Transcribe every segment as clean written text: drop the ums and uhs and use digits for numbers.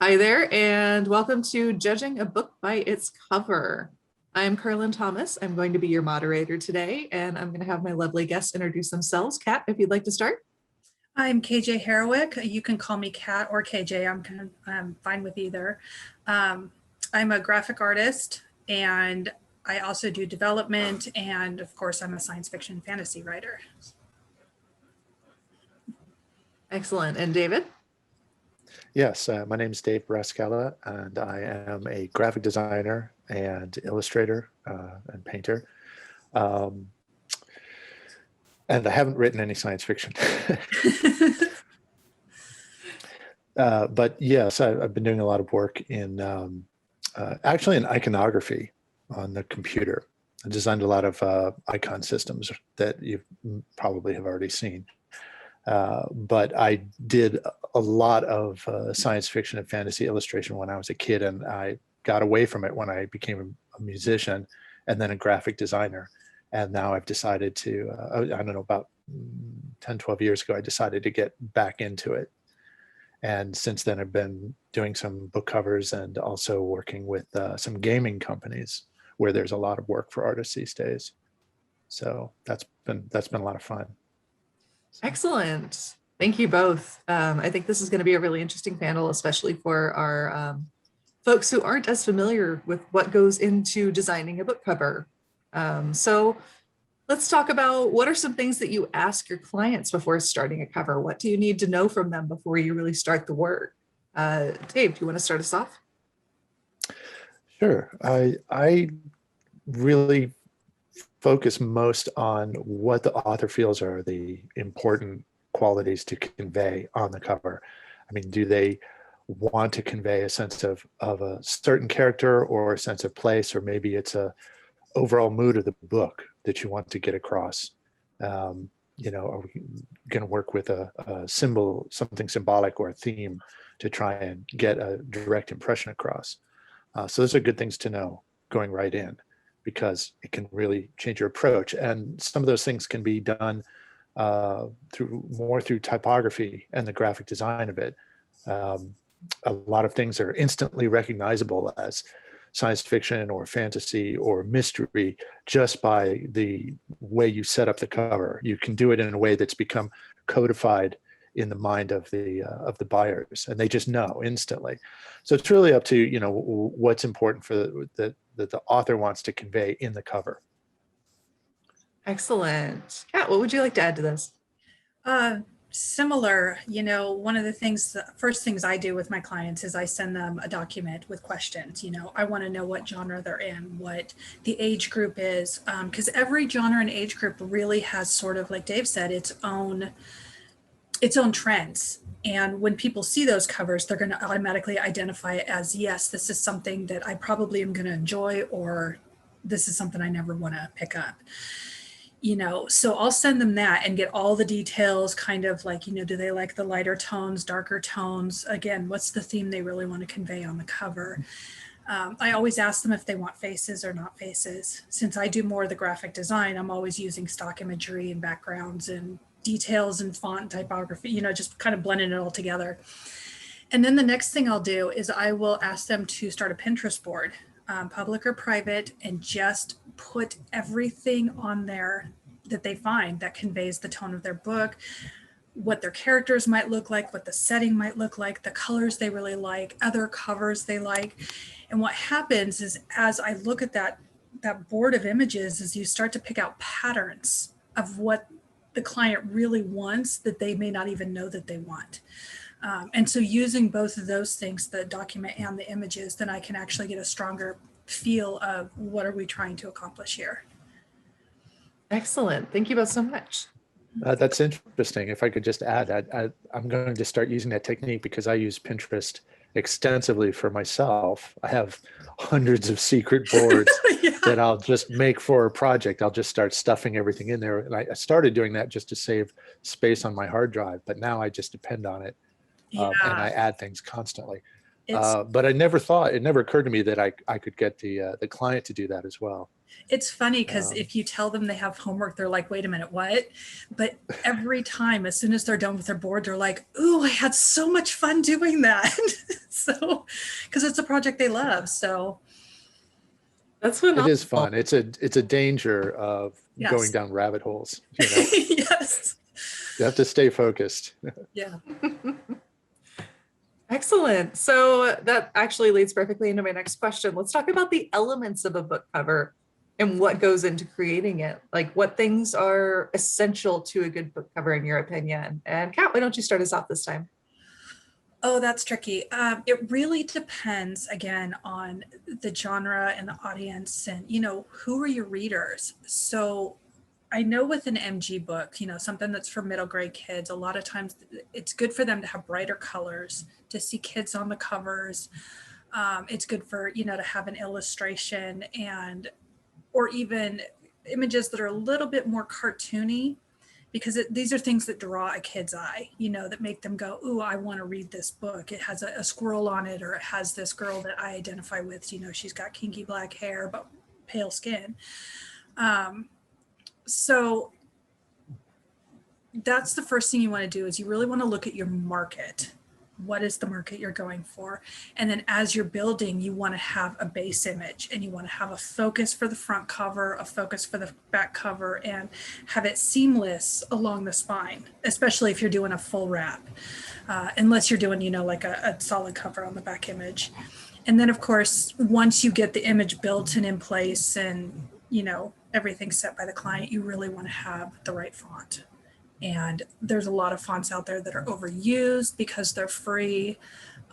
Hi there, and welcome to Judging a Book by Its Cover. I'm Carlin Thomas. I'm going to be your moderator today, and I'm going to have my lovely guests introduce themselves. Kat, if you'd like to start. I'm KJ Harrowick. You can call me Kat or KJ. I'm fine with either. I'm a graphic artist, and I also do development, and of course, I'm a science fiction fantasy writer. Excellent. And David? Yes, my name is Dave Brascala, and I am a graphic designer and illustrator and painter. And I haven't written any science fiction. But yes, I've been doing a lot of work in actually in iconography on the computer. I designed a lot of icon systems that you probably have already seen. But I did a lot of science fiction and fantasy illustration when I was a kid, and I got away from it when I became a musician and then a graphic designer. And now I've decided to, I don't know, about 10, 12 years ago, I decided to get back into it. And since then, I've been doing some book covers and also working with some gaming companies where there's a lot of work for artists these days. So that's been a lot of fun. Excellent. Thank you both. I think this is going to be a really interesting panel, especially for our folks who aren't as familiar with what goes into designing a book cover. So let's talk about what are some things that you ask your clients before starting a cover? What do you need to know from them before you really start the work? Dave, do you want to start us off? Sure. I really focus most on what the author feels are the important qualities to convey on the cover. I mean, do they want to convey a sense of a certain character or a sense of place, or maybe it's a overall mood of the book that you want to get across? Are we going to work with a symbol, something symbolic or a theme to try and get a direct impression across? So those are good things to know going right in, because it can really change your approach. And some of those things can be done through typography and the graphic design of it. A lot of things are instantly recognizable as science fiction or fantasy or mystery just by the way you set up the cover. You can do it in a way that's become codified in the mind of the buyers, and they just know instantly. So it's really up to what's important for that the author wants to convey in the cover. Excellent. Kat, what would you like to add to this? Similar, one of the first things I do with my clients is I send them a document with questions. I want to know what genre they're in, what the age group is, because every genre and age group really has sort of, like Dave said, its own trends. And when people see those covers, they're going to automatically identify it as, yes, this is something that I probably am going to enjoy, or this is something I never want to pick up. So I'll send them that and get all the details, kind of like, do they like the lighter tones, darker tones? Again, what's the theme they really want to convey on the cover? I always ask them if they want faces or not faces. Since I do more of the graphic design, I'm always using stock imagery and backgrounds and details and font and typography, just kind of blending it all together. And then the next thing I'll do is I will ask them to start a Pinterest board, public or private, and just put everything on there that they find that conveys the tone of their book, what their characters might look like, what the setting might look like, the colors they really like, other covers they like. And what happens is, as I look at that board of images, is you start to pick out patterns of what the client really wants that they may not even know that they want. And so using both of those things, the document and the images, then I can actually get a stronger feel of what are we trying to accomplish here. Excellent. Thank you both so much. That's interesting. If I could just add, I'm going to start using that technique because I use Pinterest extensively for myself. I have hundreds of secret boards that I'll just make for a project. I'll just start stuffing everything in there. And I started doing that just to save space on my hard drive, but now I just depend on it. And I add things constantly. It's But it never occurred to me that I could get the client to do that as well. it's funny because Um, if you tell them they have homework, they're like, wait a minute, what? But every time, as soon as they're done with their board, they're like, ooh, I had so much fun doing that. So, because it's a project they love. So, That's it is phenomenal. fun. It's a danger of going yes. down rabbit holes. Yes. You have to stay focused. Yeah. Excellent. So that actually leads perfectly into my next question. Let's talk about the elements of a book cover and what goes into creating it. Like, what things are essential to a good book cover in your opinion? And Kat, why don't you start us off this time? Oh, that's tricky. It really depends again on the genre and the audience and, who are your readers? So I know with an MG book, something that's for middle grade kids, a lot of times it's good for them to have brighter colors, to see kids on the covers. It's good for, to have an illustration or even images that are a little bit more cartoony, because these are things that draw a kid's eye, that make them go, ooh, I want to read this book. It has a squirrel on it, or it has this girl that I identify with, she's got kinky black hair, but pale skin. So that's the first thing you want to do, is you really want to look at your market. What is the market you're going for? And then as you're building, you want to have a base image, and you want to have a focus for the front cover, a focus for the back cover, and have it seamless along the spine, especially if you're doing a full wrap, unless you're doing, like a solid cover on the back image. And then of course, once you get the image built and in place and, everything set by the client, you really want to have the right font. And there's a lot of fonts out there that are overused because they're free,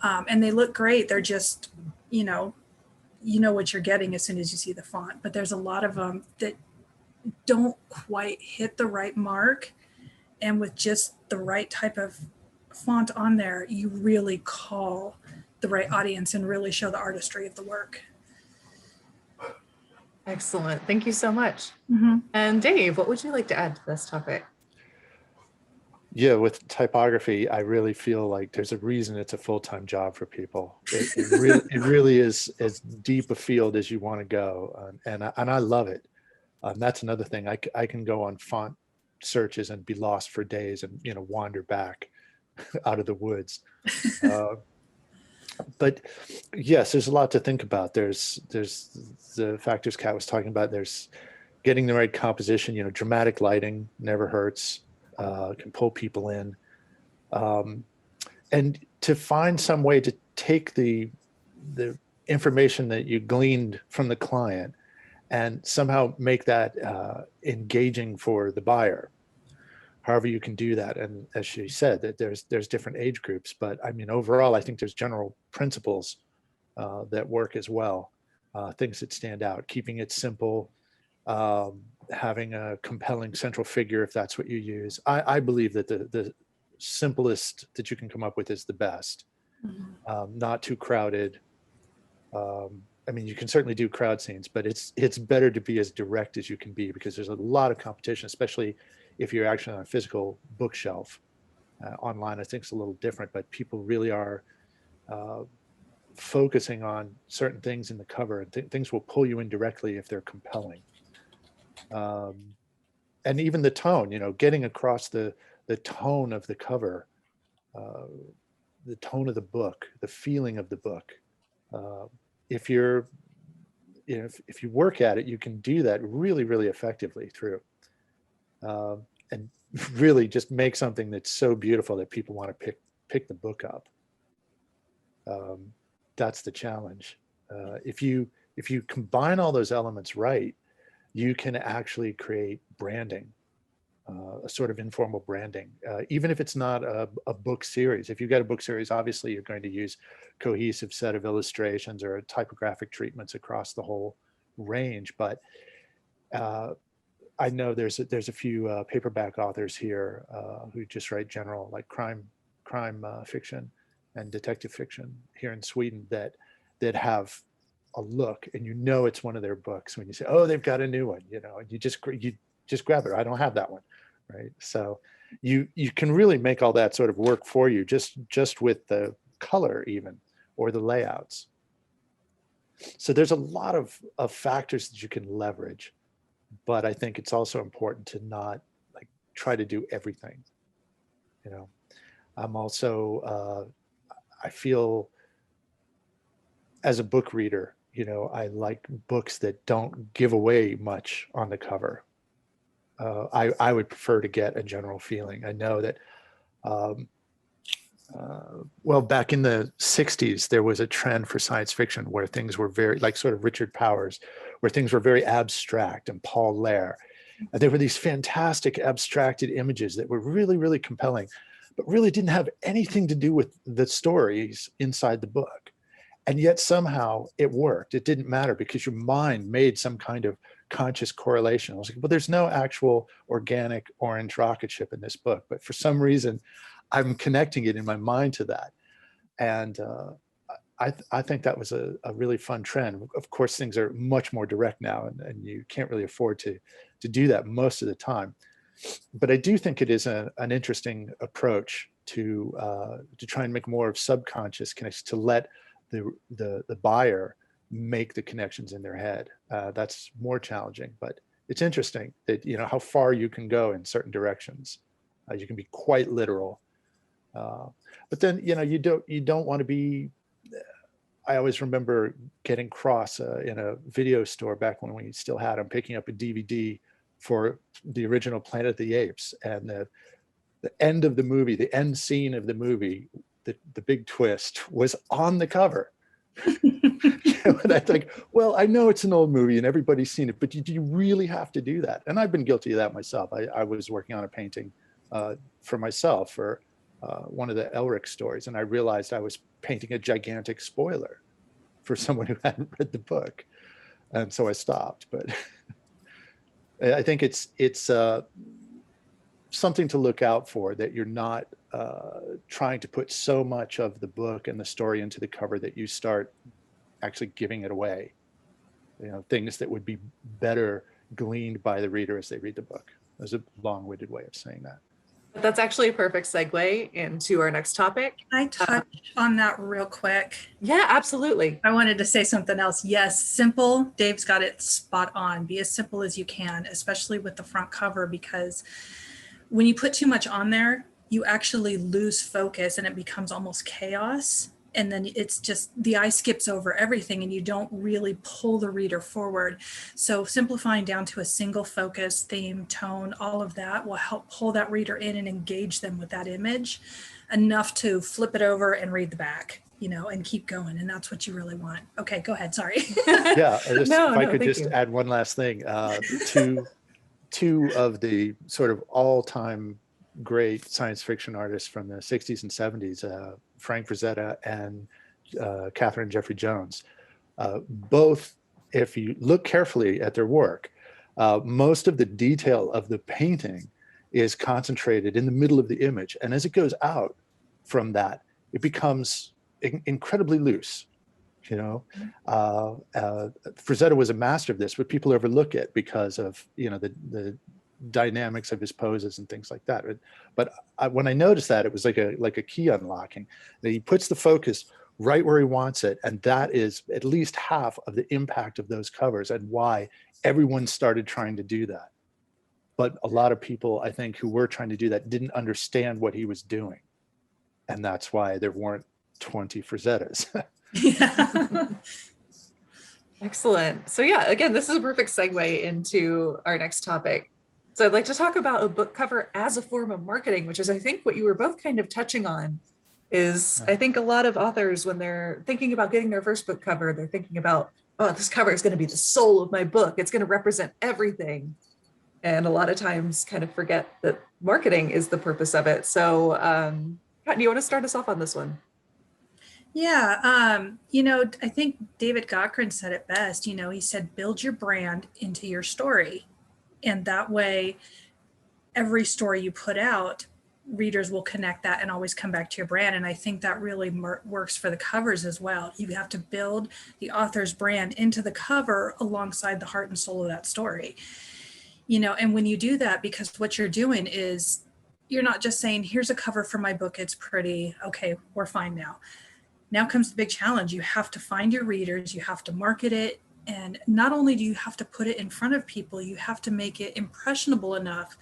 and they look great. They're just, what you're getting as soon as you see the font. But there's a lot of them that don't quite hit the right mark. And with just the right type of font on there, you really call the right audience and really show the artistry of the work. Excellent. Thank you so much. Mm-hmm. And Dave, what would you like to add to this topic? Yeah, with typography, I really feel like there's a reason it's a full-time job for people. It really is as deep a field as you want to go, and I love it. That's another thing. I can go on font searches and be lost for days and wander back out of the woods. But yes, there's a lot to think about. There's the factors Kat was talking about. There's getting the right composition. Dramatic lighting never hurts. Can pull people in, and to find some way to take the information that you gleaned from the client and somehow make that engaging for the buyer. However you can do that, and as she said, that there's different age groups, but I mean overall, I think there's general principles that work as well. Things that stand out, keeping it simple. Having a compelling central figure, if that's what you use. I believe that the simplest that you can come up with is the best. Mm-hmm. Not too crowded. I mean, you can certainly do crowd scenes, but it's better to be as direct as you can be, because there's a lot of competition, especially if you're actually on a physical bookshelf. Online, I think it's a little different, but people really are focusing on certain things in the cover, and things will pull you in directly if they're compelling. And even the tone, getting across the tone of the cover, the tone of the book, the feeling of the book. If you're, if you work at it, you can do that really, really effectively through, and really just make something that's so beautiful that people want to pick the book up. That's the challenge. If you combine all those elements right, you can actually create branding, a sort of informal branding, even if it's not a book series. If you've got a book series, obviously you're going to use cohesive set of illustrations or typographic treatments across the whole range. But I know there's a few paperback authors here who just write general, like crime fiction and detective fiction here in Sweden that have a look, and it's one of their books when you say, oh, they've got a new one, and you just grab it. I don't have that one, right? So you can really make all that sort of work for you just with the color even, or the layouts. So there's a lot of factors that you can leverage, but I think it's also important to not like try to do everything. You know, I'm also, I feel as a book reader, you know, I like books that don't give away much on the cover. I would prefer to get a general feeling. I know that, well, back in the 60s, there was a trend for science fiction where things were very, like sort of Richard Powers, where things were very abstract, and Paul Lair. And there were these fantastic abstracted images that were really, really compelling, but really didn't have anything to do with the stories inside the book. And yet somehow it worked. It didn't matter because your mind made some kind of conscious correlation. I was like, well, there's no actual organic orange rocket ship in this book, but for some reason, I'm connecting it in my mind to that. And I think that was a really fun trend. Of course, things are much more direct now, and you can't really afford to do that most of the time. But I do think it is an interesting approach to try and make more of subconscious connections, to let the buyer make the connections in their head. That's more challenging, but it's interesting that, you know, how far you can go in certain directions. You can be quite literal, but then, you know, you don't want to be. I always remember getting cross in a video store back when we still had them, picking up a DVD for the original Planet of the Apes, and the end of the movie, the end scene of the movie, the big twist was on the cover. And I think, well, I know it's an old movie and everybody's seen it, but do you really have to do that? And I've been guilty of that myself. I was working on a painting for myself for one of the Elric stories, and I realized I was painting a gigantic spoiler for someone who hadn't read the book, and so I stopped. But I think it's something to look out for, that you're not trying to put so much of the book and the story into the cover that you start actually giving it away. You know, things that would be better gleaned by the reader as they read the book. There's a long-winded way of saying that. That's actually a perfect segue into our next topic. Can I touch on that real quick? Yeah, absolutely. I wanted to say something else. Yes, simple. Dave's got it spot on. Be as simple as you can, especially with the front cover, because when you put too much on there, you actually lose focus and it becomes almost chaos. And then it's just, the eye skips over everything and you don't really pull the reader forward. So simplifying down to a single focus, theme, tone, all of that will help pull that reader in and engage them with that image enough to flip it over and read the back, you know, and keep going. And that's what you really want. Okay, go ahead. Sorry. Yeah, if I could just you. add one last thing. Two of the sort of all-time great science fiction artists from the 60s and 70s, Frank Frazetta and Catherine Jeffrey Jones. Both, if you look carefully at their work, most of the detail of the painting is concentrated in the middle of the image. And as it goes out from that, it becomes incredibly loose. You know, Frazetta was a master of this, but people overlook it because of, you know, the dynamics of his poses and things like that. But when I noticed that, it was like a key unlocking, that he puts the focus right where he wants it, and that is at least half of the impact of those covers and why everyone started trying to do that. But a lot of people, I think, who were trying to do that didn't understand what he was doing, and that's why there weren't 20 Frazettas. Yeah. Excellent. So yeah, again, this is a perfect segue into our next topic. So I'd like to talk about a book cover as a form of marketing, which is, I think, what you were both kind of touching on. Is I think a lot of authors, when they're thinking about getting their first book cover, they're thinking about, oh, this cover is going to be the soul of my book. It's going to represent everything. And a lot of times kind of forget that marketing is the purpose of it. So Pat, do you want to start us off on this one? Yeah, you know, I think David Cochran said it best. You know, he said, build your brand into your story. And that way, every story you put out, readers will connect that and always come back to your brand. And I think that really works for the covers as well. You have to build the author's brand into the cover alongside the heart and soul of that story. You know, and when you do that, because what you're doing is, you're not just saying, here's a cover for my book, it's pretty, okay, we're fine now. Now comes the big challenge. You have to find your readers, you have to market it. And not only do you have to put it in front of people, you have to make it impressionable enough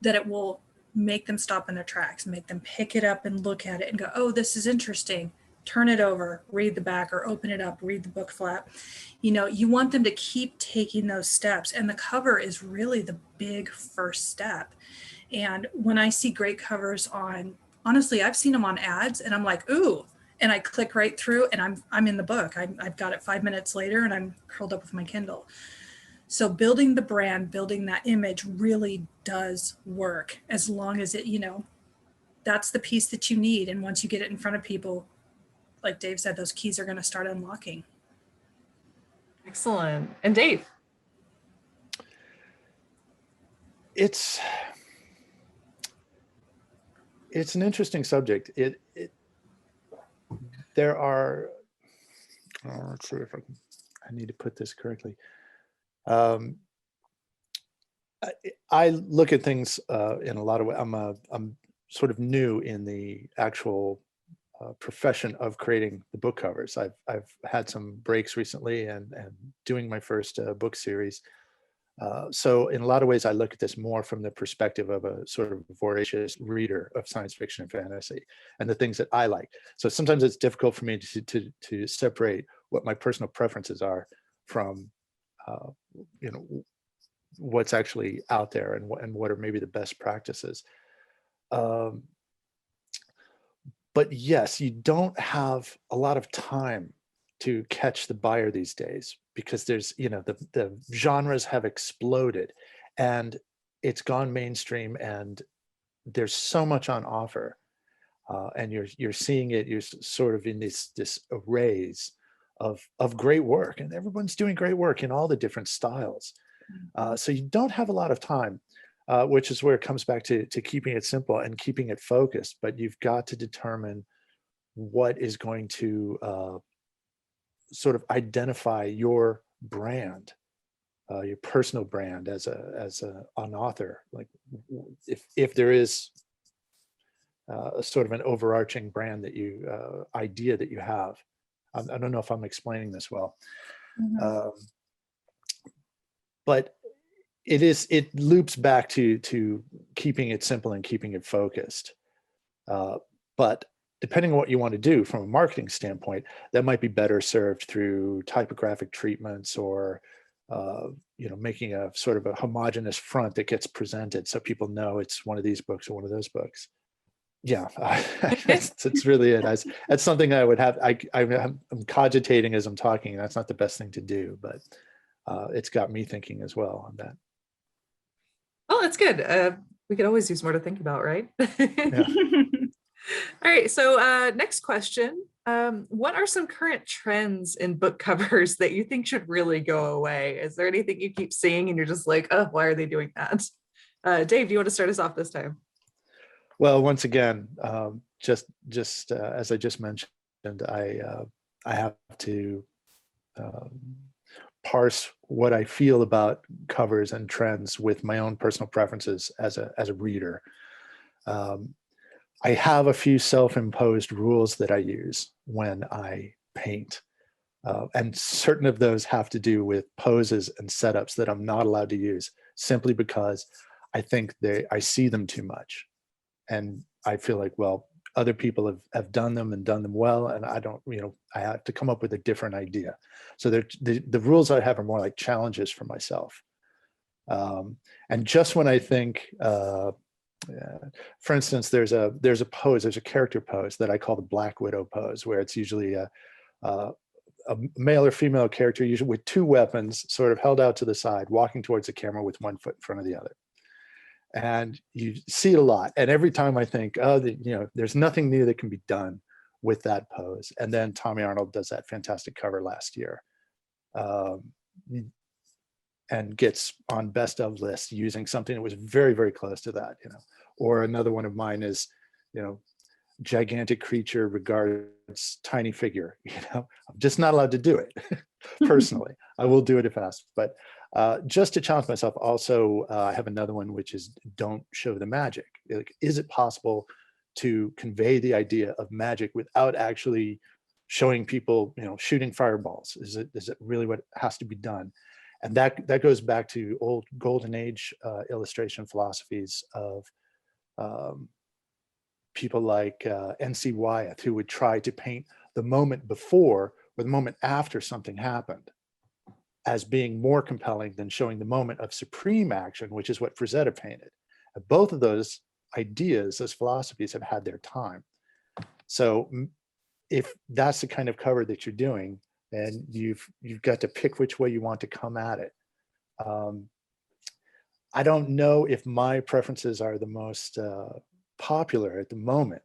that it will make them stop in their tracks, make them pick it up and look at it and go, oh, this is interesting. Turn it over, read the back, or open it up, read the book flap. You know, you want them to keep taking those steps. And the cover is really the big first step. And when I see great covers on, honestly, I've seen them on ads and I'm like, ooh, and I click right through and I'm in the book. I've got it 5 minutes later and I'm curled up with my Kindle. So building the brand, building that image really does work, as long as it, you know, that's the piece that you need. And once you get it in front of people, like Dave said, those keys are going to start unlocking. Excellent. And Dave? It's an interesting subject. There are, let's see if I need to put this correctly. I look at things in a lot of ways. I'm sort of new in the actual profession of creating the book covers. I've had some breaks recently and doing my first book series. So in a lot of ways, I look at this more from the perspective of a sort of voracious reader of science fiction and fantasy and the things that I like. So sometimes it's difficult for me to separate what my personal preferences are from, you know, what's actually out there and what are maybe the best practices. But yes, you don't have a lot of time to catch the buyer these days, because there's, you know, the genres have exploded and it's gone mainstream and there's so much on offer. And you're seeing it, you're sort of in this arrays of great work, and everyone's doing great work in all the different styles. So you don't have a lot of time, which is where it comes back to keeping it simple and keeping it focused. But you've got to determine what is going to sort of identify your brand, your personal brand as an author. Like if there is a sort of an overarching brand that you idea that you have. I don't know if I'm explaining this well. Mm-hmm. But it loops back to keeping it simple and keeping it focused. But depending on what you want to do from a marketing standpoint, that might be better served through typographic treatments or you know, making a sort of a homogeneous front that gets presented so people know it's one of these books or one of those books. Yeah, it's really it. That's something I would have. I'm cogitating as I'm talking, and that's not the best thing to do, but it's got me thinking as well on that. Oh, that's good. We could always use more to think about, right? Yeah. All right. So next question. What are some current trends in book covers that you think should really go away? Is there anything you keep seeing and you're just like, oh, why are they doing that? Dave, do you want to start us off this time? Well, once again, just as I just mentioned, I have to parse what I feel about covers and trends with my own personal preferences as a reader. I have a few self-imposed rules that I use when I paint, and certain of those have to do with poses and setups that I'm not allowed to use, simply because I think I see them too much. And I feel like, well, other people have done them and done them well, and I don't, you know, I have to come up with a different idea. So the rules I have are more like challenges for myself. And just when I think, for instance, there's a character pose that I call the Black Widow pose, where it's usually a male or female character, usually with two weapons sort of held out to the side, walking towards the camera with one foot in front of the other. And you see it a lot. And every time I think, oh, you know, there's nothing new that can be done with that pose. And then Tommy Arnold does that fantastic cover last year, and gets on best of lists using something that was very, very close to that, you know. Or another one of mine is, you know, gigantic creature regards tiny figure. You know, I'm just not allowed to do it personally. I will do it if asked, but just to challenge myself. Also, I have another one, which is don't show the magic. Like, is it possible to convey the idea of magic without actually showing people, shooting fireballs. Is it really what has to be done? And that goes back to old golden age illustration philosophies of people like N.C. Wyeth, who would try to paint the moment before or the moment after something happened as being more compelling than showing the moment of supreme action, which is what Frazetta painted. And both of those ideas, those philosophies, have had their time. So if that's the kind of cover that you're doing, then you've got to pick which way you want to come at it. I don't know if my preferences are the most popular at the moment.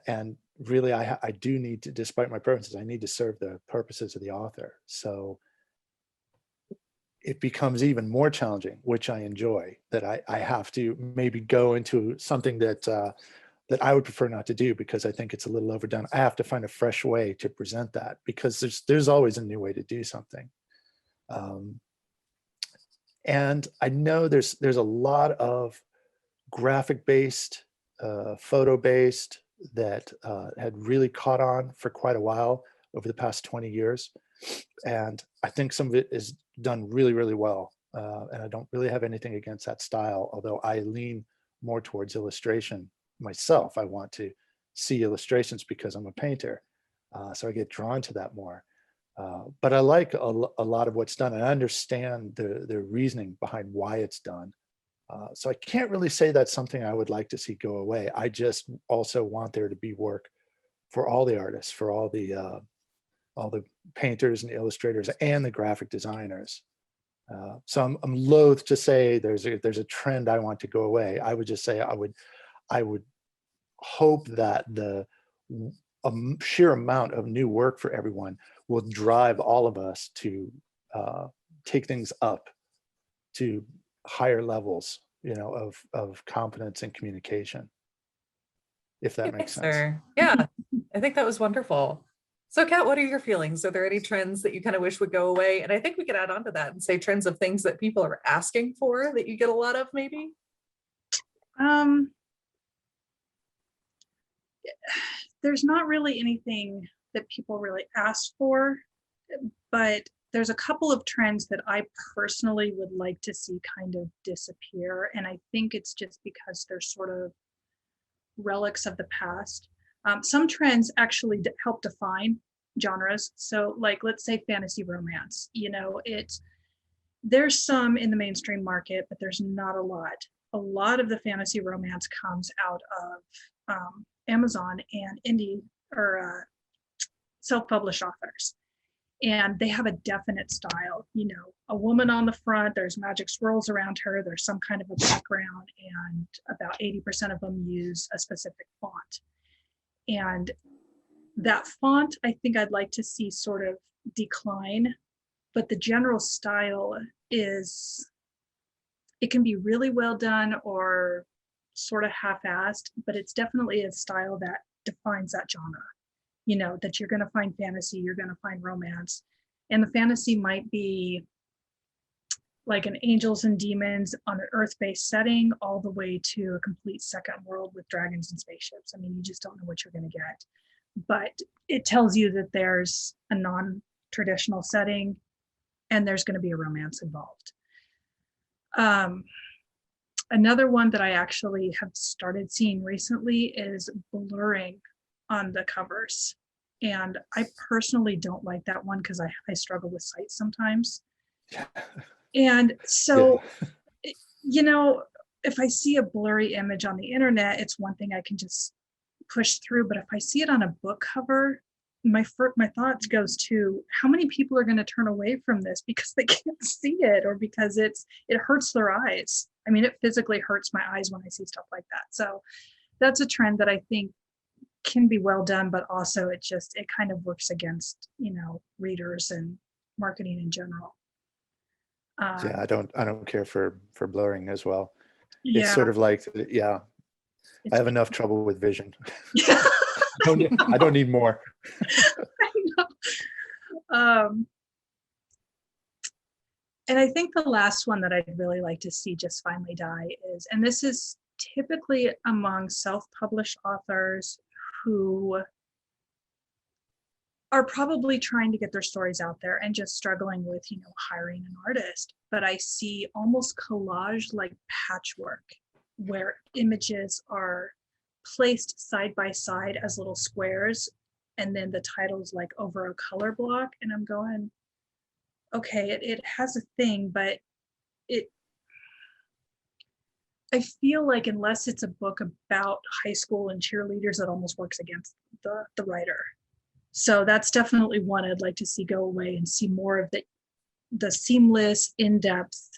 And really, I do need to, despite my preferences, I need to serve the purposes of the author. So it becomes even more challenging, which I enjoy, that I have to maybe go into something that I would prefer not to do because I think it's a little overdone. I have to find a fresh way to present that because there's always a new way to do something. And I know there's a lot of graphic-based, photo-based that had really caught on for quite a while over the past 20 years. And I think some of it is done really, really well. And I don't really have anything against that style, although I lean more towards illustration myself. I want to see illustrations because I'm a painter. So I get drawn to that more. But I like a lot of what's done, and I understand the reasoning behind why it's done. So I can't really say that's something I would like to see go away. I just also want there to be work for all the artists, for all the painters and illustrators and the graphic designers. So I'm loath to say there's a trend I want to go away. I would just say I would hope that the sheer amount of new work for everyone will drive all of us to take things up to higher levels, of confidence and communication, if that makes sense. Sir. Yeah, I think that was wonderful. So Kat, what are your feelings? Are there any trends that you kind of wish would go away? And I think we could add on to that and say trends of things that people are asking for that you get a lot of, maybe? There's not really anything that people really ask for, but there's a couple of trends that I personally would like to see kind of disappear. And I think it's just because they're sort of relics of the past. Some trends actually help define genres. So like, let's say fantasy romance, there's some in the mainstream market, but there's not a lot. A lot of the fantasy romance comes out of Amazon and indie or self-published authors. And they have a definite style, a woman on the front, there's magic swirls around her, there's some kind of a background, and about 80% of them use a specific font. And that font, I think I'd like to see sort of decline, but the general style it can be really well done or sort of half-assed, but it's definitely a style that defines that genre. That you're going to find fantasy, you're going to find romance. And the fantasy might be like an angels and demons on an earth-based setting, all the way to a complete second world with dragons and spaceships. I mean, you just don't know what you're going to get. But it tells you that there's a non-traditional setting and there's going to be a romance involved. Another one that I actually have started seeing recently is blurring on the covers. And I personally don't like that one because I struggle with sight sometimes. And so, if I see a blurry image on the internet, it's one thing I can just push through. But if I see it on a book cover, my thoughts goes to how many people are going to turn away from this because they can't see it or because it hurts their eyes. I mean, it physically hurts my eyes when I see stuff like that. So that's a trend that I think can be well done, but also it kind of works against, readers and marketing in general. Yeah, I don't care for blurring as well. Yeah. It's sort of like, I have enough trouble with vision. Yeah. I don't need more. I know. And I think the last one that I'd really like to see just finally die is, and this is typically among self-published authors who are probably trying to get their stories out there and just struggling with, hiring an artist. But I see almost collage like patchwork, where images are placed side by side as little squares, and then the title's like over a color block. And I'm going, okay, it has a thing, but I feel like unless it's a book about high school and cheerleaders, it almost works against the writer. So that's definitely one I'd like to see go away and see more of the seamless, in-depth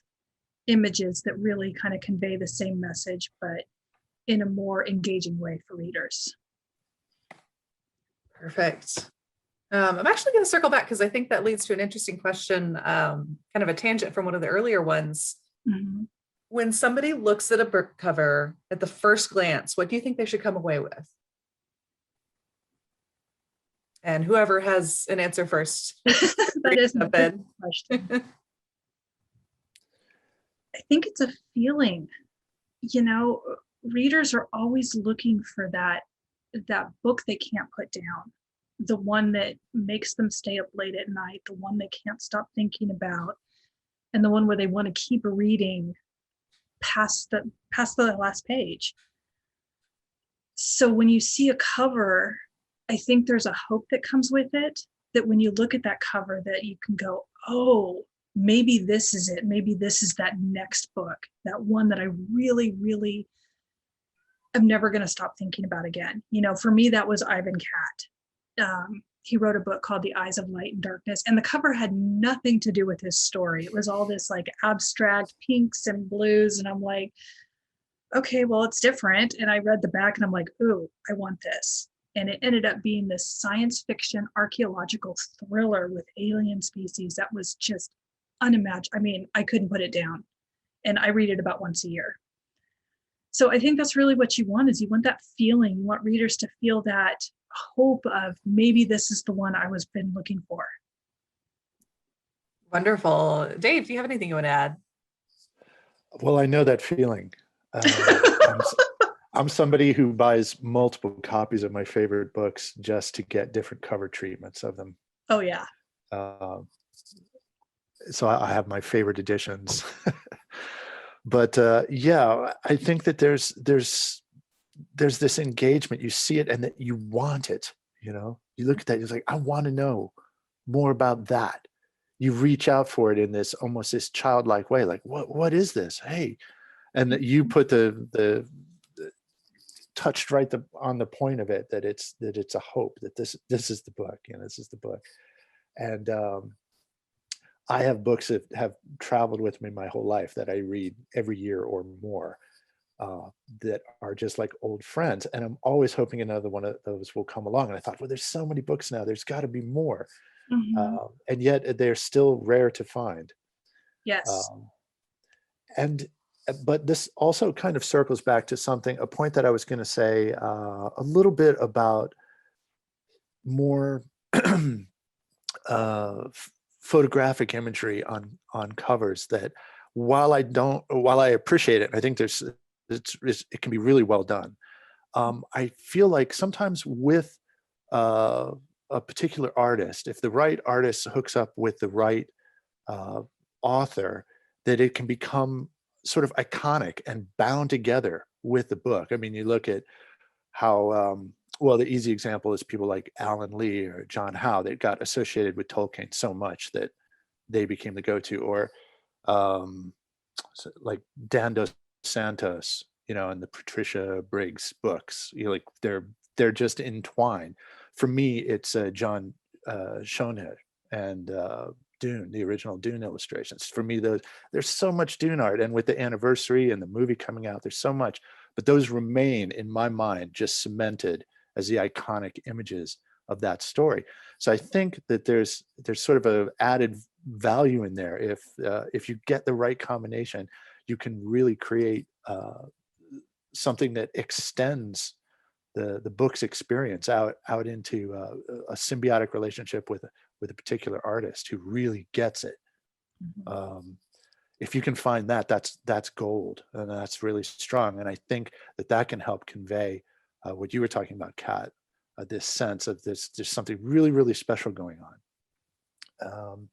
images that really kind of convey the same message, but in a more engaging way for readers. Perfect. I'm actually going to circle back because I think that leads to an interesting question, kind of a tangent from one of the earlier ones. Mm-hmm. When somebody looks at a book cover at the first glance, what do you think they should come away with? And whoever has an answer first. That is a good question. I think it's a feeling. Readers are always looking for that book they can't put down, the one that makes them stay up late at night, the one they can't stop thinking about, and the one where they want to keep reading past the last page. So when you see a cover, I think there's a hope that comes with it, that when you look at that cover that you can go, oh, maybe this is it. Maybe this is that next book, that one that I really, really am never going to stop thinking about again. For me, that was Ivan Cat. He wrote a book called The Eyes of Light and Darkness, and the cover had nothing to do with his story. It was all this like abstract pinks and blues, and I'm like, okay, well, it's different. And I read the back and I'm like, ooh, I want this. And it ended up being this science fiction archaeological thriller with alien species that was just unimaginable. I mean, I couldn't put it down. And I read it about once a year. So I think that's really what you want, is you want that feeling. You want readers to feel that hope of maybe this is the one I was been looking for. Wonderful. Dave, do you have anything you want to add? Well, I know that feeling. I'm somebody who buys multiple copies of my favorite books just to get different cover treatments of them. Oh, yeah. So I have my favorite editions. But yeah, I think that there's this engagement. You see it and that you want it. You look at that, you're like, I want to know more about that. You reach out for it in this almost this childlike way, like, what is this? Hey, and that you put the touched right on the point of it, that it's a hope, that this is the book, this is the book. And I have books that have traveled with me my whole life that I read every year or more, that are just like old friends. And I'm always hoping another one of those will come along. And I thought, well, there's so many books now, there's got to be more. Mm-hmm. And yet they're still rare to find. Yes. But this also kind of circles back to a point that I was going to say, a little bit about more photographic imagery on covers, that while I appreciate it, I think it can be really well done. I feel like sometimes with a particular artist, if the right artist hooks up with the right author, that it can become sort of iconic and bound together with the book. I mean, you look at how, well, the easy example is people like Alan Lee or John Howe that got associated with Tolkien so much that they became the go-to, or like Dan Dos Santos, and the Patricia Briggs books, like they're just entwined. For me, it's John Schoenherr and Dune, the original Dune illustrations. For me, there's so much Dune art, and with the anniversary and the movie coming out, there's so much, but those remain in my mind just cemented as the iconic images of that story. So I think that there's sort of a added value in there. If you get the right combination, you can really create something that extends the book's experience out into a symbiotic relationship with a particular artist who really gets it. Mm-hmm. If you can find that's gold, and that's really strong. And I think that can help convey what you were talking about, Kat, this sense of there's something really, really special going on.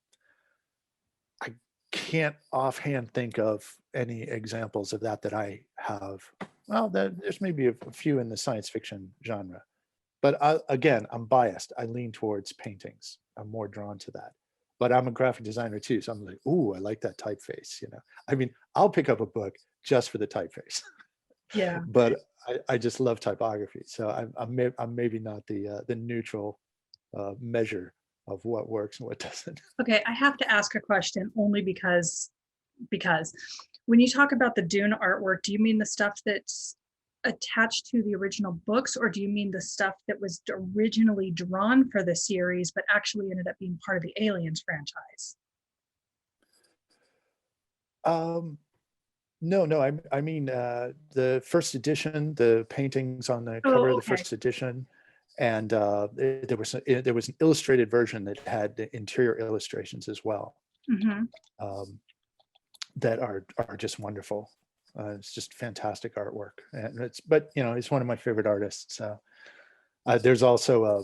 I can't offhand think of any examples of that I have. Well, there's maybe a few in the science fiction genre, but again, I'm biased. I lean towards paintings. I'm more drawn to that. But I'm a graphic designer too, so I'm like, ooh, I like that typeface. I mean, I'll pick up a book just for the typeface. Yeah. But I just love typography, so I'm maybe not the neutral measure of what works and what doesn't. Okay, I have to ask a question only because when you talk about the Dune artwork, do you mean the stuff that's attached to the original books, or do you mean the stuff that was originally drawn for the series but actually ended up being part of the Aliens franchise? No, I mean the first edition, the paintings on the cover of the first edition, and there was an illustrated version that had the interior illustrations as well, that are just wonderful. It's just fantastic artwork, and it's one of my favorite artists. There's also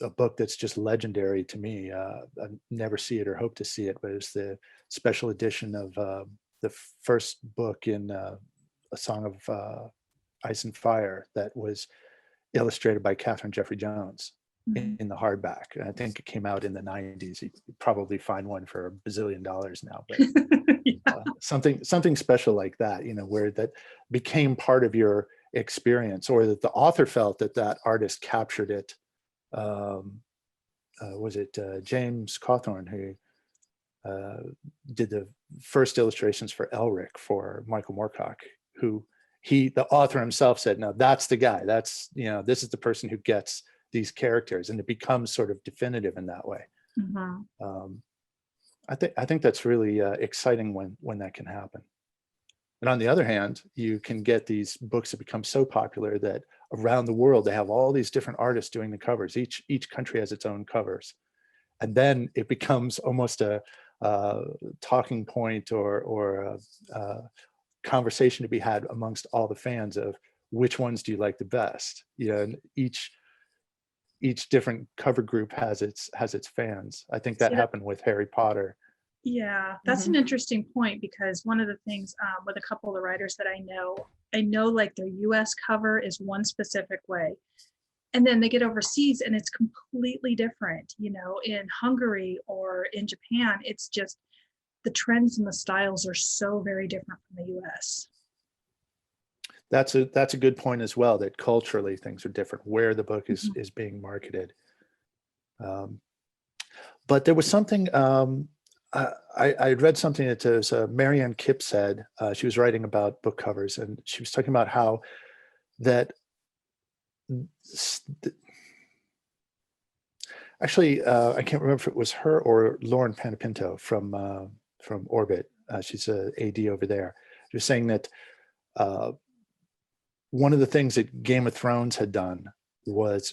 a book that's just legendary to me. I never see it or hope to see it, but it's the special edition of the first book in A Song of Ice and Fire that was illustrated by Catherine Jeffrey Jones in the hardback. And I think it came out in the 90s. You could probably find one for $1 bazillion now, but something special like that, where that became part of your experience, or that the author felt that artist captured it. Was it James Cawthorne who did the first illustrations for Elric for Michael Moorcock, who the author himself said, no, that's the guy, this is the person who gets these characters, and it becomes sort of definitive in that way. I think that's really exciting when that can happen. And on the other hand, you can get these books that become so popular that around the world they have all these different artists doing the covers. Each country has its own covers, and then it becomes almost a talking point or a conversation to be had amongst all the fans of which ones do you like the best. And each different cover group has its fans. I think that happened with Harry Potter. Yeah, that's an interesting point, because one of the things with a couple of the writers that I know like their US cover is one specific way, and then they get overseas and it's completely different. In Hungary or in Japan, it's just the trends and the styles are so very different from the US. That's a good point as well, that culturally things are different where the book is being marketed. But there was something, I read something that Marianne Kipp said. She was writing about book covers, and she was talking about how that actually, I can't remember if it was her or Lauren Panepinto from Orbit. She's a AD over there. She was saying that one of the things that Game of Thrones had done was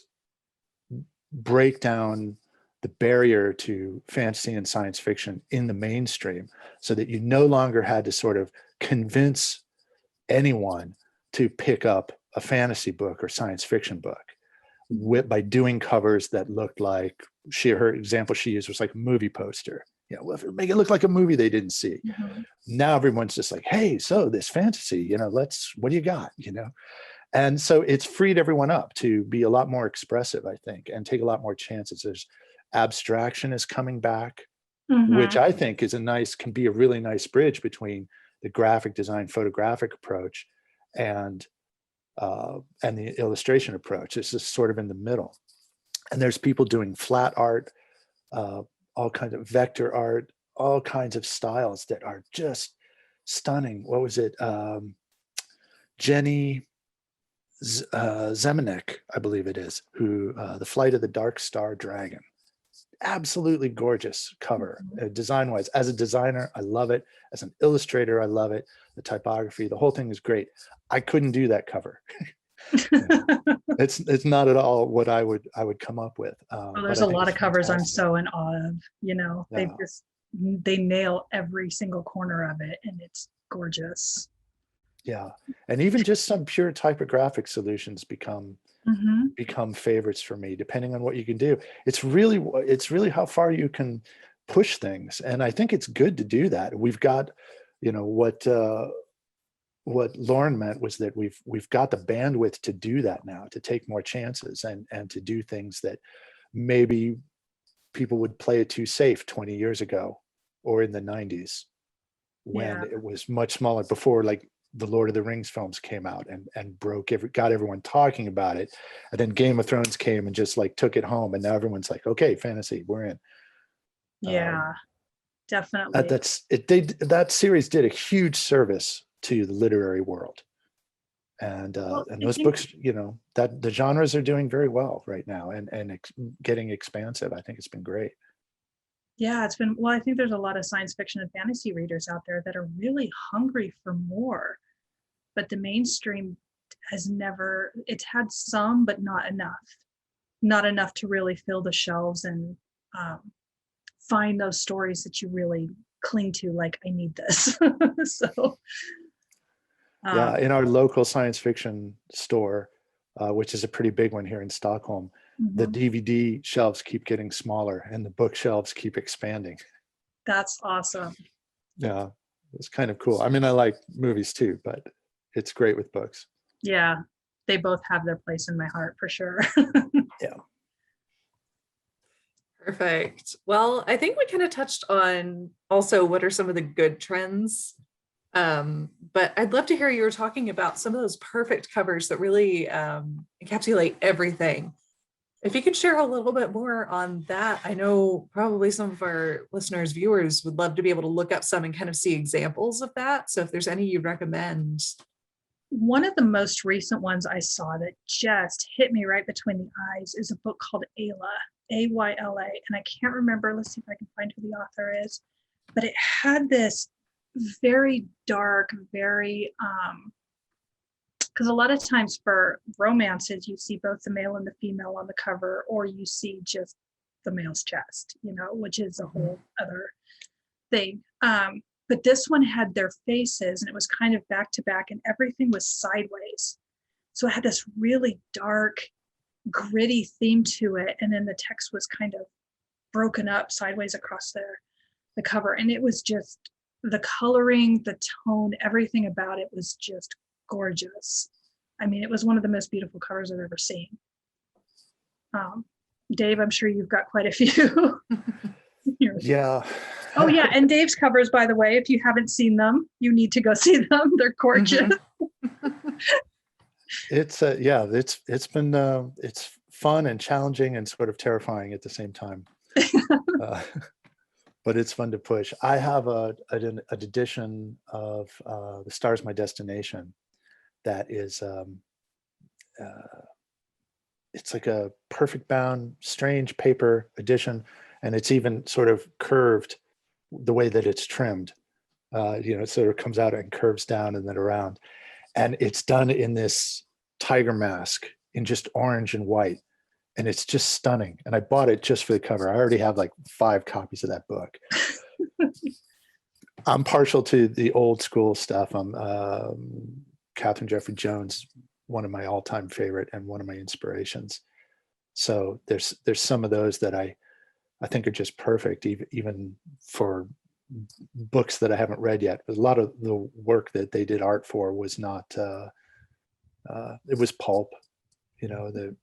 break down the barrier to fantasy and science fiction in the mainstream, so that you no longer had to sort of convince anyone to pick up a fantasy book or science fiction book by doing covers that looked like, her example she used was like a movie poster. Make it look like a movie they didn't see. Now everyone's just like, hey, so this fantasy, what do you got? And so it's freed everyone up to be a lot more expressive, I think, and take a lot more chances. There's abstraction is coming back, which I think can be a really nice bridge between the graphic design photographic approach and the illustration approach. It's just sort of in the middle. And there's people doing flat art, all kinds of vector art, all kinds of styles that are just stunning. What was it? Jenny Zemanek, I believe it is, who The Flight of the Dark Star Dragon. Absolutely gorgeous cover, design-wise. As a designer, I love it. As an illustrator, I love it. The typography, the whole thing is great. I couldn't do that cover. It's not at all what I would come up with. There's a lot of covers I'm so in awe of. They nail every single corner of it, and it's gorgeous. Yeah, and even just some pure typographic solutions become become favorites for me, depending on what you can do. It's really how far you can push things. And I think it's good to do that. We've got, what Lauren meant was that we've got the bandwidth to do that now, to take more chances and to do things that maybe people would play it too safe 20 years ago or in the 90s when it was much smaller, before like the Lord of the Rings films came out and got everyone talking about it. And then Game of Thrones came and just like took it home. And now everyone's like, okay, fantasy, we're in. Yeah, definitely. That series did a huge service to the literary world. And those books, that the genres are doing very well right now and getting expansive. I think it's been great. Yeah, it's been, well, I think there's a lot of science fiction and fantasy readers out there that are really hungry for more, but the mainstream it's had some, but not enough to really fill the shelves and find those stories that you really cling to, like, I need this. So yeah, in our local science fiction store, which is a pretty big one here in Stockholm, the DVD shelves keep getting smaller and the bookshelves keep expanding. That's awesome. Yeah, it's kind of cool. I mean, I like movies too, but it's great with books. Yeah, they both have their place in my heart for sure. Yeah. Perfect. Well, I think we kind of touched on also what are some of the good trends. But I'd love to hear you were talking about some of those perfect covers that really encapsulate everything. If you could share a little bit more on that, I know probably some of our listeners, viewers would love to be able to look up some and kind of see examples of that. So if there's any you'd recommend. One of the most recent ones I saw that just hit me right between the eyes is a book called Ayla, Ayla, and I can't remember, let's see if I can find who the author is, but it had this very dark, very, because a lot of times for romances, you see both the male and the female on the cover, or you see just the male's chest, which is a whole other thing. But this one had their faces and it was kind of back to back and everything was sideways. So it had this really dark, gritty theme to it. And then the text was kind of broken up sideways across the cover. And it was just the coloring, the tone, everything about it was just gorgeous. I mean, it was one of the most beautiful covers I've ever seen. Dave, I'm sure you've got quite a few. Yeah. Oh yeah, and Dave's covers, by the way, if you haven't seen them, you need to go see them. They're gorgeous. It's it's been it's fun and challenging and sort of terrifying at the same time. But it's fun to push. I have an edition of The Star's My Destination that is it's like a perfect bound, strange paper edition, and it's even sort of curved the way that it's trimmed. It sort of comes out and curves down and then around. And it's done in this tiger mask in just orange and white. And it's just stunning. And I bought it just for the cover. I already have like 5 copies of that book. I'm partial to the old school stuff. I'm Catherine Jeffrey Jones, one of my all-time favorite and one of my inspirations. So there's some of those that I think are just perfect, even for books that I haven't read yet. A lot of the work that they did art for was not, it was pulp,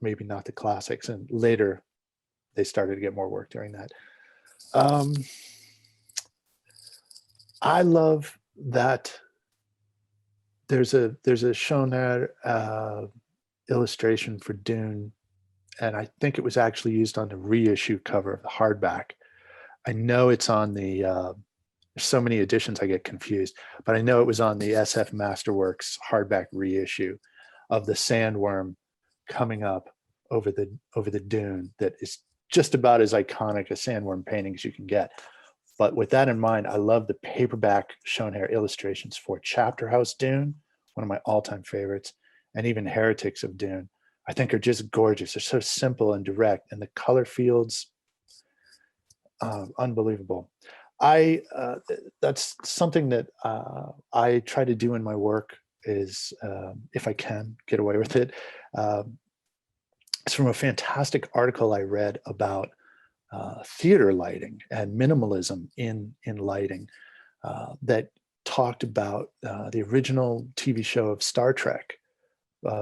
maybe not the classics. And later they started to get more work during that. I love that there's a Schoner illustration for Dune, and I think it was actually used on the reissue cover of the hardback. I know it's on the there's so many editions I get confused, but I know it was on the SF Masterworks hardback reissue of the sandworm coming up over the dune that is just about as iconic a sandworm painting as you can get. But with that in mind, I love the paperback Schoner illustrations for Chapter House Dune, one of my all-time favorites, and even Heretics of Dune. I think are just gorgeous. They're so simple and direct, and the color fields, unbelievable. That's something that I try to do in my work is, if I can get away with it, It's from a fantastic article I read about theater lighting and minimalism in lighting that talked about the original TV show of Star Trek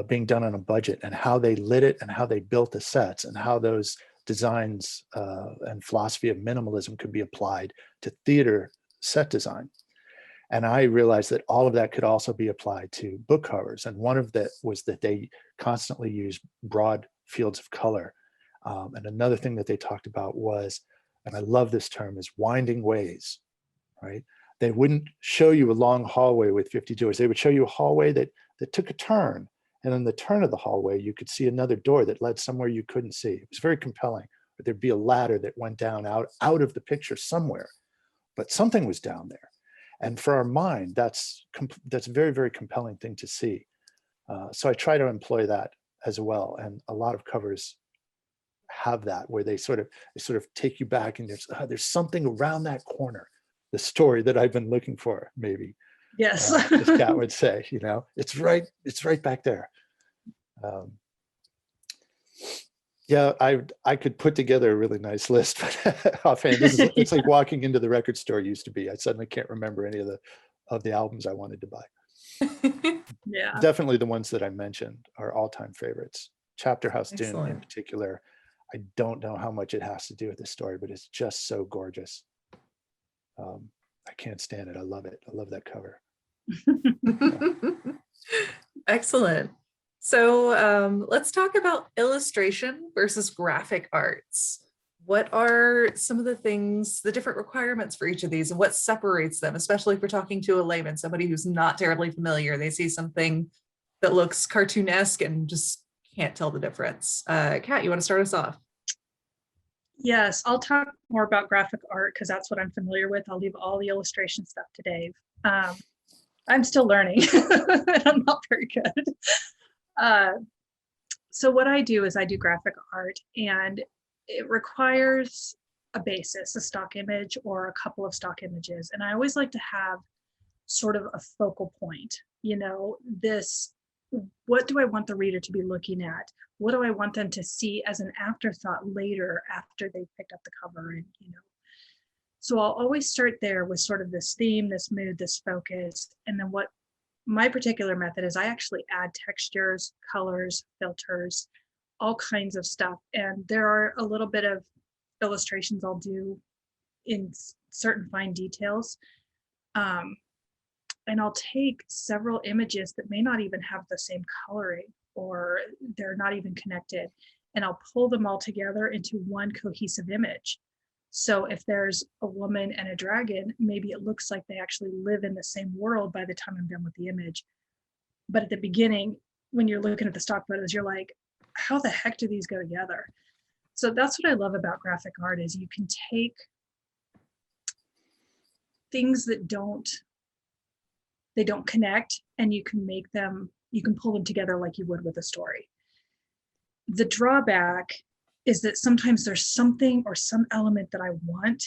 being done on a budget, and how they lit it and how they built the sets, and how those designs and philosophy of minimalism could be applied to theater set design. And I realized that all of that could also be applied to book covers. And one of that was that they constantly use broad fields of color. And another thing that they talked about was, and I love this term, is winding ways, right? They wouldn't show you a long hallway with 50 doors. They would show you a hallway that took a turn. And in the turn of the hallway, you could see another door that led somewhere you couldn't see. It was very compelling. But there'd be a ladder that went down out of the picture somewhere, but something was down there. And for our mind, that's a very, very compelling thing to see. So I try to employ that as well. And a lot of covers have that, where they sort of take you back, and there's something around that corner, the story that I've been looking for, maybe. Yes. As Kat would say, it's right back there. Yeah, I could put together a really nice list, but offhand, it's like walking into the record store used to be. I suddenly can't remember any of the albums I wanted to buy. Yeah. Definitely the ones that I mentioned are all-time favorites. Chapter House Dune in Excellent. particular. I don't know how much it has to do with the story, but it's just so gorgeous. I can't stand it. I love it. I love that cover. Excellent. So let's talk about illustration versus graphic arts. What are some of the things, the different requirements for each of these, and what separates them, especially if we're talking to a layman, somebody who's not terribly familiar? They see something that looks cartoonesque and just can't tell the difference. Kat, you want to start us off? Yes, I'll talk more about graphic art because that's what I'm familiar with. I'll leave all the illustration stuff to Dave. I'm still learning. I'm not very good. So what I do is I do graphic art, and it requires a basis, a stock image or a couple of stock images. And I always like to have sort of a focal point, what do I want the reader to be looking at? What do I want them to see as an afterthought later after they've picked up the cover? And, so I'll always start there with sort of this theme, this mood, this focus. And then what my particular method is, I actually add textures, colors, filters, all kinds of stuff. And there are a little bit of illustrations I'll do in certain fine details. And I'll take several images that may not even have the same coloring, or they're not even connected, and I'll pull them all together into one cohesive image. So if there's a woman and a dragon, maybe it looks like they actually live in the same world by the time I'm done with the image. But at the beginning, when you're looking at the stock photos, you're like, how the heck do these go together? So that's what I love about graphic art, is you can take things that don't connect, and you can pull them together like you would with a story. The drawback is that sometimes there's something or some element that I want,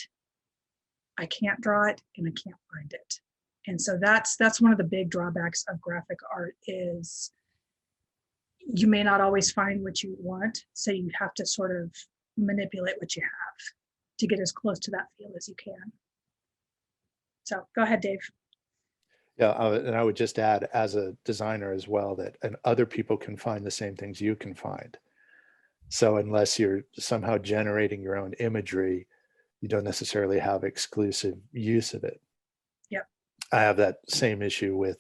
I can't draw it, and I can't find it. And so that's one of the big drawbacks of graphic art, is you may not always find what you want, so you have to sort of manipulate what you have to get as close to that feel as you can. So go ahead, Dave. Yeah, and I would just add, as a designer as well, that and other people can find the same things you can find. So unless you're somehow generating your own imagery, you don't necessarily have exclusive use of it. Yep. I have that same issue with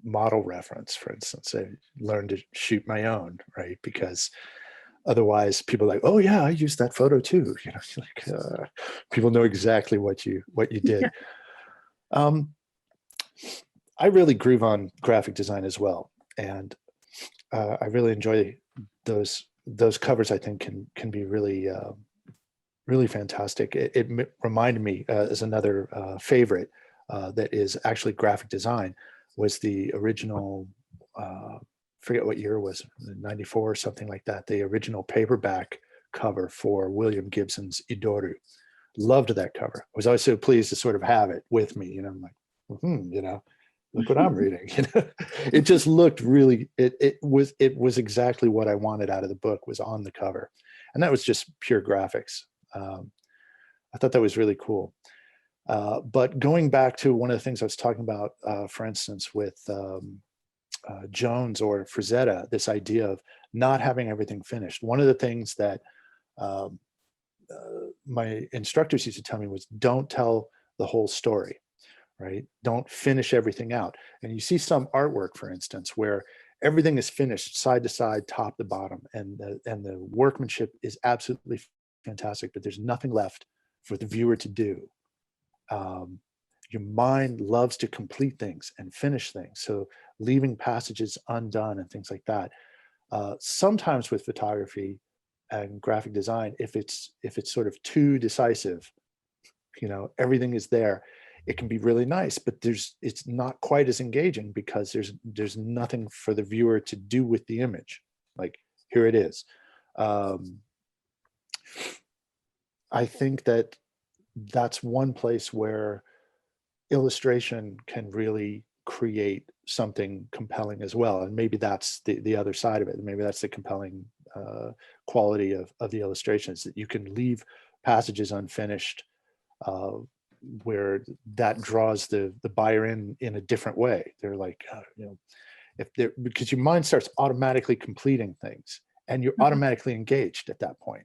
model reference, for instance. I learned to shoot my own, right? Because otherwise people are like, oh yeah, I used that photo too. People know exactly what you did. Yeah. I really groove on graphic design as well, and I really enjoy those covers. I think can be really really fantastic. It reminded me as another favorite that is actually graphic design, was the original. Forget what year it was, 94 or something like that. The original paperback cover for William Gibson's Idoru. Loved that cover. I was always so pleased to sort of have it with me. I'm like, look what I'm reading. It just looked really, it was exactly what I wanted out of the book was on the cover. And that was just pure graphics. I thought that was really cool. But going back to one of the things I was talking about, for instance, with Jones or Frazetta, this idea of not having everything finished. One of the things that my instructors used to tell me was, don't tell the whole story, right? Don't finish everything out. And you see some artwork, for instance, where everything is finished side to side, top to bottom, and the workmanship is absolutely fantastic, but there's nothing left for the viewer to do. Your mind loves to complete things and finish things. So leaving passages undone and things like that. Sometimes with photography and graphic design, if it's sort of too decisive, everything is there, it can be really nice, but it's not quite as engaging because there's nothing for the viewer to do with the image. Like, here it is. I think that's one place where illustration can really create something compelling as well. And maybe that's the other side of it. Maybe that's the compelling quality of the illustrations, that you can leave passages unfinished, where that draws the buyer in a different way. They're like, because your mind starts automatically completing things and you're automatically engaged at that point.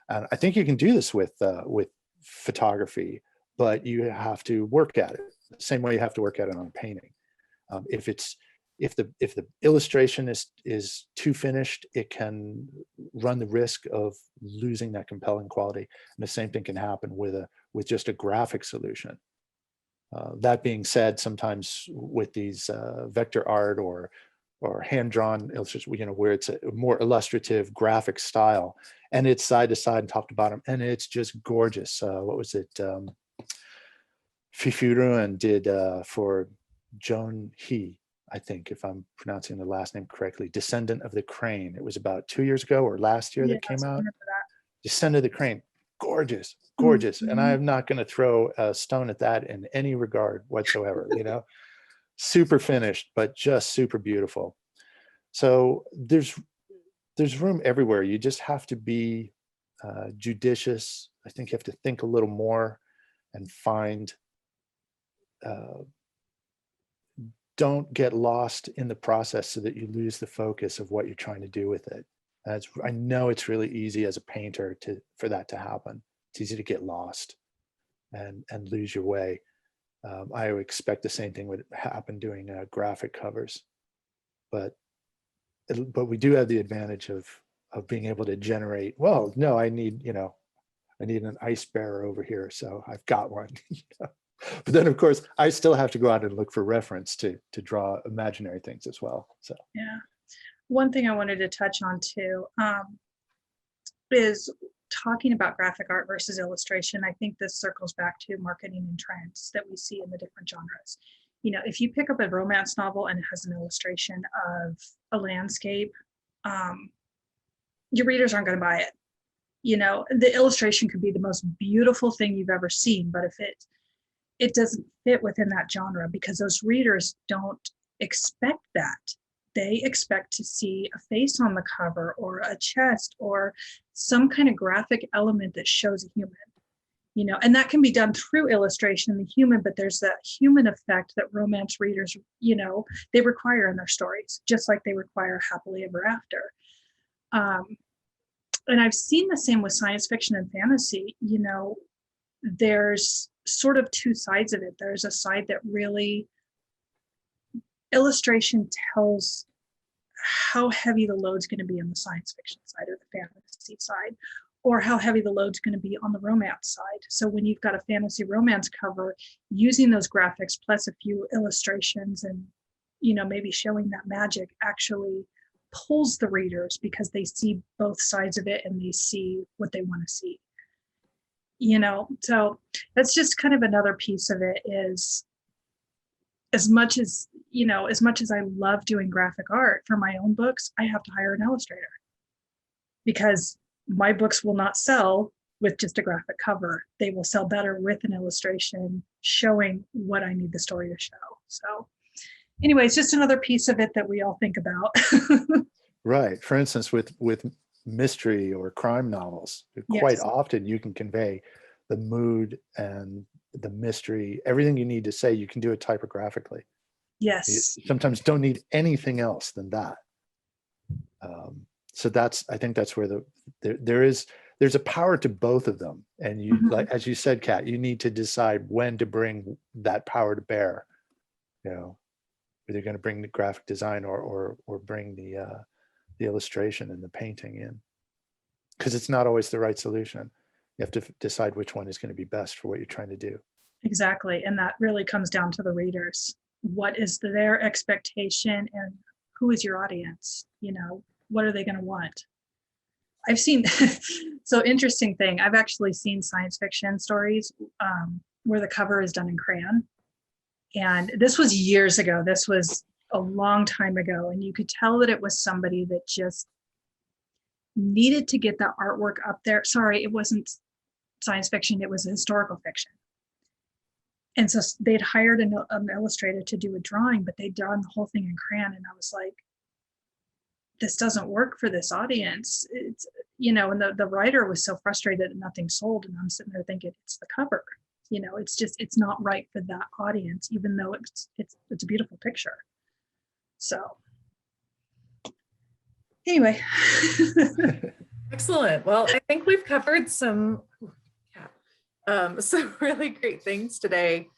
And I think you can do this with photography, but you have to work at it the same way you have to work at it on painting. If the illustration is too finished, it can run the risk of losing that compelling quality. And the same thing can happen with just a graphic solution. That being said, sometimes with these vector art or hand-drawn illustrations, where it's a more illustrative graphic style, and it's side to side and top to bottom, and it's just gorgeous. What was it? Fifuruan did for Joan He, I think, if I'm pronouncing the last name correctly, Descendant of the Crane. It was about 2 years ago or last year that came out. Descendant of the Crane, gorgeous. Mm-hmm. And I'm not going to throw a stone at that in any regard whatsoever. Super finished, but just super beautiful. So there's room everywhere. You just have to be judicious. I think you have to think a little more and find. Don't get lost in the process so that you lose the focus of what you're trying to do with it. I know it's really easy as a painter for that to happen. It's easy to get lost and lose your way. I would expect the same thing would happen doing graphic covers, but we do have the advantage of being able to generate. Well, no, I need an ice bearer over here, so I've got one. But then, of course, I still have to go out and look for reference to draw imaginary things as well. So yeah, one thing I wanted to touch on too is talking about graphic art versus illustration. I think this circles back to marketing and trends that we see in the different genres. If you pick up a romance novel and it has an illustration of a landscape, your readers aren't going to buy it. The illustration could be the most beautiful thing you've ever seen, but if it doesn't fit within that genre, because those readers don't expect that. They expect to see a face on the cover or a chest or some kind of graphic element that shows a human, and that can be done through illustration, the human, but there's that human effect that romance readers, they require in their stories, just like they require happily ever after. And I've seen the same with science fiction and fantasy. There's sort of two sides of it. There's a side that really illustration tells how heavy the load's going to be on the science fiction side or the fantasy side, or how heavy the load's going to be on the romance side. So when you've got a fantasy romance cover, using those graphics plus a few illustrations and maybe showing that magic actually pulls the readers, because they see both sides of it and they see what they want to see. So that's just kind of another piece of it, is as much as I love doing graphic art for my own books, I have to hire an illustrator, because my books will not sell with just a graphic cover. They will sell better with an illustration showing what I need the story to show. So anyway, it's just another piece of it that we all think about. Right. For instance, with mystery or crime novels, quite Yes. often you can convey the mood and the mystery, everything you need to say, you can do it typographically. You Yes. sometimes don't need anything else than that. So I think that's where there's a power to both of them. And you, Mhm. like, as you said, Kat, you need to decide when to bring that power to bear. Whether you're going to bring the graphic design or bring the illustration and the painting in, because it's not always the right solution. You have to decide which one is going to be best for what you're trying to do. Exactly. And that really comes down to the readers. What is their expectation and who is your audience? What are they going to want? I've seen, so interesting thing, I've actually seen science fiction stories where the cover is done in crayon. And this was years ago. This was a long time ago. And you could tell that it was somebody that just needed to get the artwork up there. Sorry, it wasn't science fiction. It was historical fiction. And so they'd hired an illustrator to do a drawing, but they'd drawn the whole thing in crayon. And I was like, this doesn't work for this audience. It's, and the writer was so frustrated that nothing sold. And I'm sitting there thinking, it's the cover. It's not right for that audience, even though it's a beautiful picture. So anyway. Excellent. Well, I think we've covered some really great things today.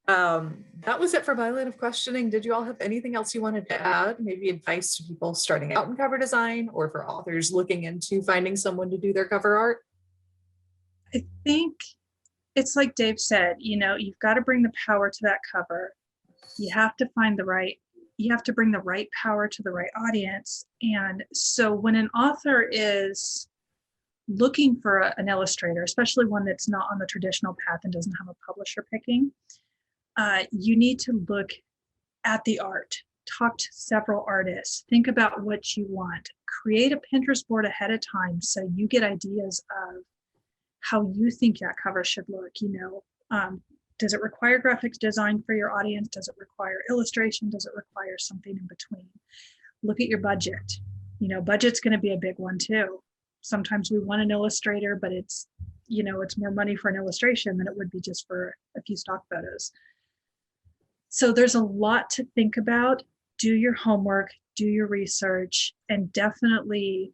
That was it for my line of questioning. Did you all have anything else you wanted to add? Maybe advice to people starting out in cover design, or for authors looking into finding someone to do their cover art? I think it's like Dave said, you've got to bring the power to that cover. You have to bring the right power to the right audience. And so when an author is looking for an illustrator, especially one that's not on the traditional path and doesn't have a publisher picking, you need to look at the art, talk to several artists, think about what you want, create a Pinterest board ahead of time so you get ideas of how you think that cover should look. Does it require graphics design for your audience? Does it require illustration? Does it require something in between? Look at your budget. Budget's going to be a big one too. Sometimes we want an illustrator, but it's more money for an illustration than it would be just for a few stock photos. So there's a lot to think about. Do your homework, do your research, and definitely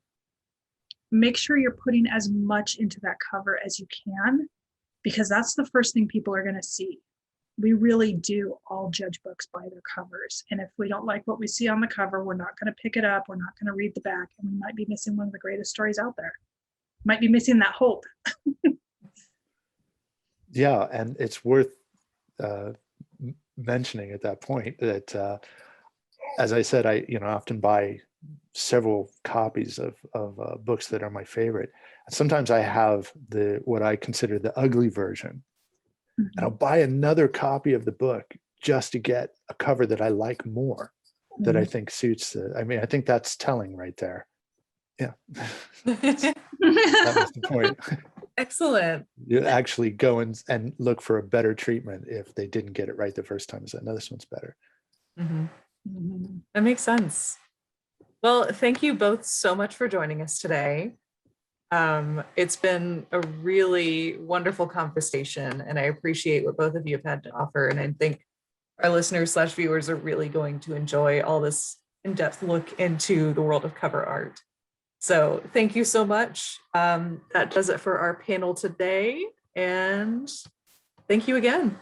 make sure you're putting as much into that cover as you can, because that's the first thing people are going to see. We really do all judge books by their covers. And if we don't like what we see on the cover, we're not going to pick it up. We're not going to read the back. And we might be missing one of the greatest stories out there. Might be missing that hope. Yeah. And it's worth mentioning at that point that, as I said, I often buy several copies of books that are my favorite. And sometimes I have what I consider the ugly version. And I'll buy another copy of the book just to get a cover that I like more, that I think suits I think that's telling right there. Yeah. That was the point. Excellent. You actually go and look for a better treatment if they didn't get it right the first time. So, no, this one's better. Mm-hmm. That makes sense. Well, thank you both so much for joining us today. It's been a really wonderful conversation, and I appreciate what both of you have had to offer. And I think our listeners/viewers are really going to enjoy all this in-depth look into the world of cover art. So thank you so much. That does it for our panel today. And thank you again.